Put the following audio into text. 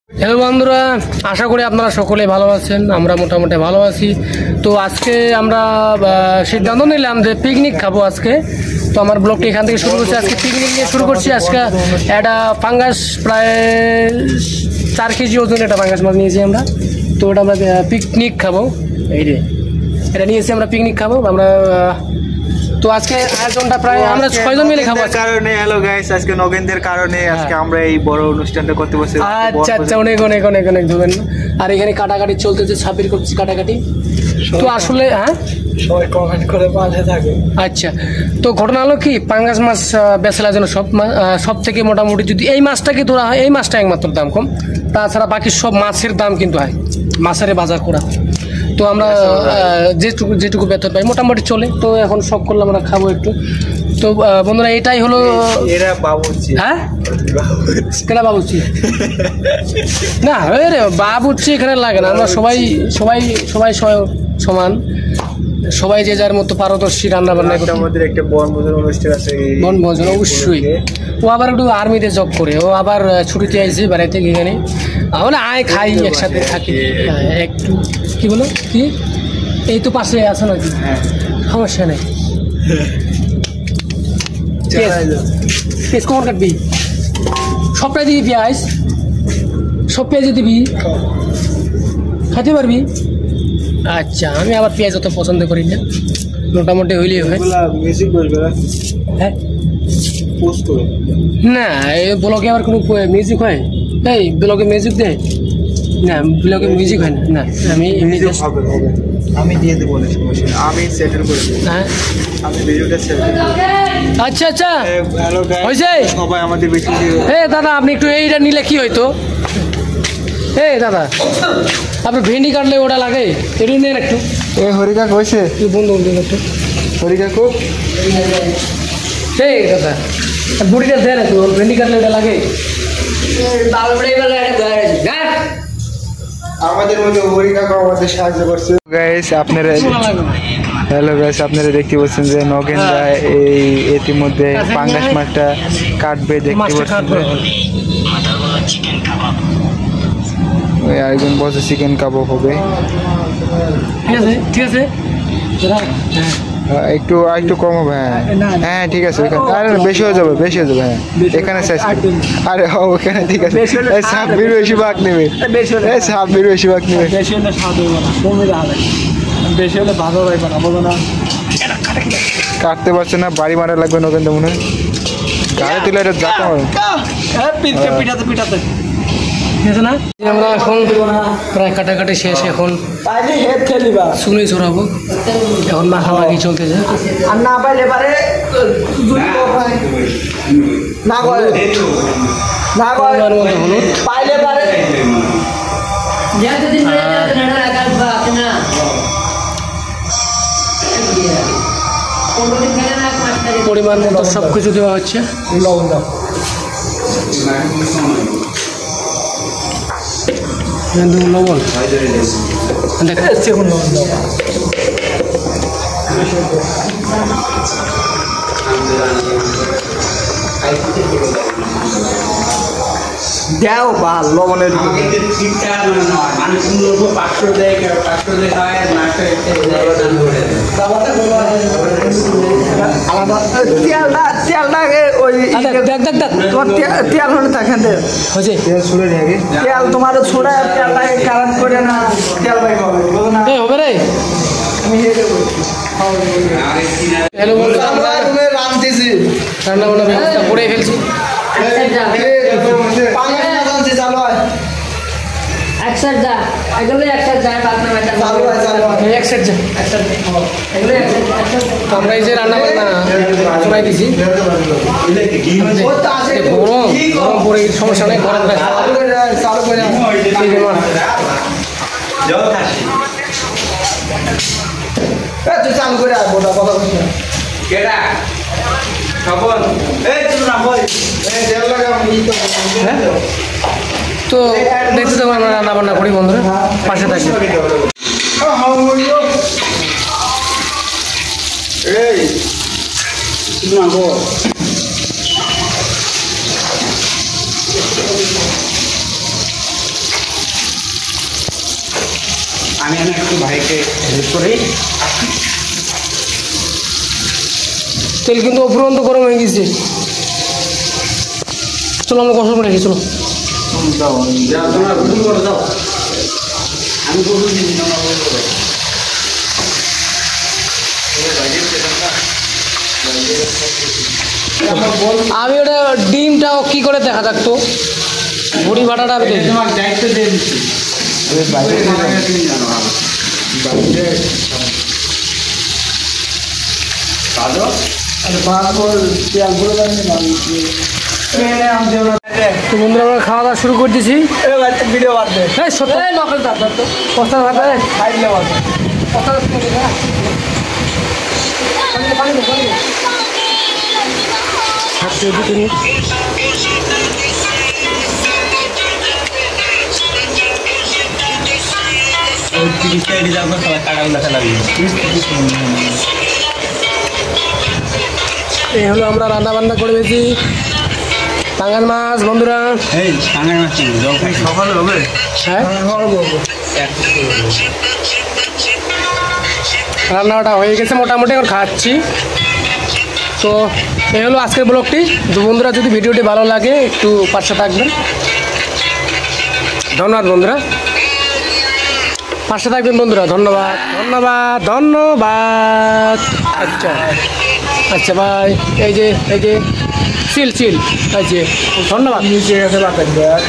Hello বন্ধুরা, আশা করি আপনারা সকলে ভালো আছেন। আমরা মোটামুটি ভালো আছি। তো আজকে আমরা সিদ্ধান্ত নিলাম যে পিকনিক খাবো আজকে। তো আমার ব্লগটি এখান থেকে শুরু করছি। আজকে পিকনিক নিয়ে শুরু করছি। আজকে একটা পাঙ্গাস প্রায় 4 কেজি ওজন একটা পাঙ্গাস মাছ নিয়েছি আমরা। তো ওটা আমরা পিকনিক খাবো। এই রে এটা নিয়েছি আমরা, পিকনিক খাবো আমরা। তো আজকে আয়োজনটা প্রায় আমরা 6 জন মিলে খাবো কারণে। হ্যালো গাইস, আজকে নগেনদের কারণে আজকে আমরা এই বড় অনুষ্ঠানটা করতে বসে। আচ্ছা আচ্ছা, অনেক অনেক অনেক অনেক ধন্যবাদ। আর এখানে কাটাকাটি চলতেছে, ছাপির করছি কাটাকাটি। তো আসলে হ্যাঁ সবাই কমেন্ট করে পাশে থাকে। আচ্ছা, তো ঘটনা হলো কি, পাঙ্গাস মাছ বেচার জন্য সব থেকে মোটামুটি যদি এই মাছটাকে ধরা হয়, এই মাছটা একমাত্র দাম কম। তাছাড়া বাকি সব মাছের দাম কিন্তু হয়, মাছের বাজার করা। তো আমরা যেটুকু বেতন পাই মোটামুটি চলে। তো এখন সব করলে আমরা খাবো একটু। তো বন্ধুরা, এটাই হলো এরা বাবুর্চি। হ্যাঁ কেনা বাবুর্চি না রে, বাবুর্চি এখানে লাগে না। আমরা সবাই সবাই সবাই সমান, সবাই যে যার মতো পারদর্শী রান্না বান্না করতে। আমাদের একটা বনভোজন অনুষ্ঠান আছে। বনভোজন অবশ্যই। ও আবার একটু আর্মিতে জব করে, ও আবার ছুটিতে আইছে বেড়াইতে এখানে। আমরা আয় খাই একসাথে থাকি একটু। কি বলো কি, এই তো পাশে আছে নাকি? সমস্যা নেই। কখন কাটবি? সবটাই দিবি পেঁয়াজ, সব পেঁয়াজে দিবি, খাইতে পারবি? আচ্ছা, আমি আবার পেঁয়াজ অত পছন্দ করি না, মোটামুটি হইলেই হয়। মিউজিক বসবে না? হ্যাঁ পোস্ট করো না, এই ব্লগে আবার কোনো মিউজিক হয়? এই ব্লগে মিউজিক দেয় না, ব্লগে মিউজিক হয় না। না আমি এমনি হবে হবে, আমি দিয়ে দেবো, আমি সেটেল করে দেবো। হ্যাঁ আমি ভিডিওটা সেটেল। আচ্ছা আচ্ছা, হ্যালো গাইস, হয়েছে সবাই আমাদের বেশি। হে দাদা, আপনি একটু এইটা নিলে কি হইতো? হে দাদা, আপনি ভেন্ডি কাটলে ওটা লাগে, এটা নেন একটু। এ হরিকা কইছে বন্ধু একটু হরিকা খুব। হে দাদা, বুড়িটা দেন একটু, ভেন্ডি কাটলে ওটা লাগে। আমাদের মধ্যে হরিকা আমাদের সাহায্য করছে। গাইস আপনারা, হ্যালো গাইস, আপনারা দেখতে পাচ্ছেন যে নগেন রায় এই ইতিমধ্যে পাঙ্গাস মাছটা কাটবে। দেখতে পাচ্ছেন ওই আরেকজন বসে চিকেন কাবাব হবে। ঠিক আছে ঠিক আছে, একটু একটু কম হবে। হ্যাঁ হ্যাঁ ঠিক আছে, আরে বেশি হয়ে যাবে, বেশি হয়ে যাবে। হ্যাঁ এখানে শেষ, আরে ওখানে ঠিক আছে। এই সাব্বির বেশি ভাগ নেবে, এই সাব্বির বেশি ভাগ নেবে। বেশি হলে স্বাদ হইব না, কমে যাবে। বেশি হলে ভালো হইব না, বলো না। কাটতে পারছে না, বাড়ি মারা লাগবে নগেন তো মনে হয়। গাড়ি তুলে এটা যাতে হবে। পিঠাতে পিঠাতে না। আমরা এখন প্রায় কাটাকাটি শেষ। এখন শুনে ছড়াবো, এখন মাখামাখি চলতেছে। আর না পাইলে পারে না করে না করে হলুদ পাইলে পারে। পরিমাণ মতো সব কিছু দেওয়া হচ্ছে। লবণ দাও, লবণ সেগুন লবণ দাও। দেও বা লবণের তেলটাকে ওই তেল হলে থাকেন হয়েছে। তেল তোমার ছোড়া, তেলটাকে কারেন্ট করে না, তেল বাই হবে হবে রে। হ্যালো বন্ধু, আমরা রাঁধতেছি, রান্না বান্না ব্যবস্থা করে ফেলছি। আমরা এই যে রান্না বান্না চড়াই দিছি। গরম গরম পরে সমস্যা নেই, গরম চালু করে আসবো না কথা বলছি। তো দেখতে থাকুন, আমরা রান্না বান্না করি বন্ধুরা, পাশে থাকি। আমি একটু ভাইকে হেল্প করি। তেল কিন্তু অপুরন্ত গরম হয়ে গেছে। চলো আমরা কষা করে রেখে চলো। আমি ওটা ডিমটা কি করে দেখা যাক তো, বড়ি বাটাটা আমি দেখি। তোমার দায়িত্ব দিয়ে দিচ্ছি। তো বন্ধুরা আমরা খাওয়া দাওয়া শুরু করে দিয়েছি। ভিডিও বাড়বে এই সত্যি নকল দাঁত তো কষ্ট ভাবে খাইলে বাড়বে। এই হলো আমরা রান্না বান্না করে পেয়েছি পাঙ্গাস মাছ বন্ধুরা। এই টাঙ্গাই মাছ সকালে হবে। হ্যাঁ রান্নাটা হয়ে গেছে মোটামুটি, এখন খাচ্ছি। তো এই হলো আজকের ব্লগটি। তো বন্ধুরা যদি ভিডিওটি ভালো লাগে একটু পাশে থাকবেন। ধন্যবাদ বন্ধুরা, পাশে থাকবেন বন্ধুরা। ধন্যবাদ ধন্যবাদ ধন্যবাদ। আচ্ছা আচ্ছা ভাই, এই যে চিল চিল, এই যে ধন্যবাদ। নিচে গেছে বাতাস।